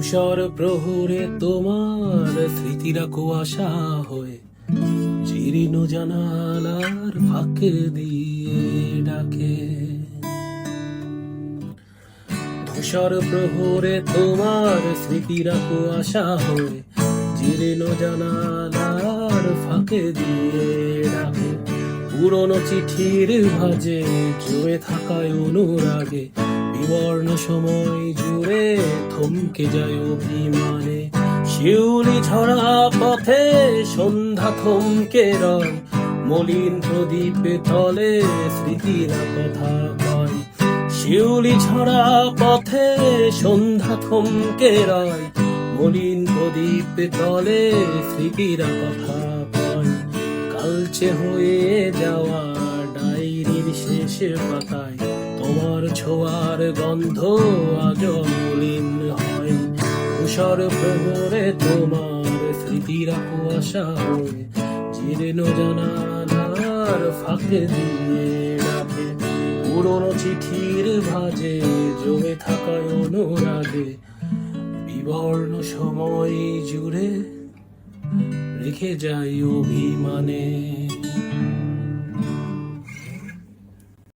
ধূসর প্রহরে তোমার স্মৃতিরা কুয়াশা হয়ে জীর্ণ জানালার ফাঁকে দিয়ে ডাকে। ধূসর প্রহরে তোমার স্মৃতিরা কুয়াশা হয়ে জীর্ণ জানালার ফাঁকে দিয়ে ডাকে। পুরনো চিঠির ভাজে জমে থাকায় অনুরাগে বিবর্ণ সময় জুড়ে থমকে যায় অভিমানে। শিউলি ঝরা পথে সন্ধ্যা থমকে রয়, মলিন প্রদীপ তলে স্মৃতিরা কথা কয়। শিউলি ঝরা পথে সন্ধ্যা থমকে রয়, মলিন প্রদীপ তলে স্মৃতিরা কথা কয়। কালচে হয়ে যাওয়া ডায়েরির শেষ পাতায় তোমার ছোঁয়ার গন্ধ আজ মলিন হয়। ধূসর প্রহরে তোমার স্মৃতিরা কুয়াশা হয়ে জীর্ণ জানালার ফাঁকে দিয়ে ডাকে। পুরনো চিঠির ভাজে জমে থাকায় অনুরাগে বিবর্ণ সময় জুড়ে রেখে যায় অভিমানে।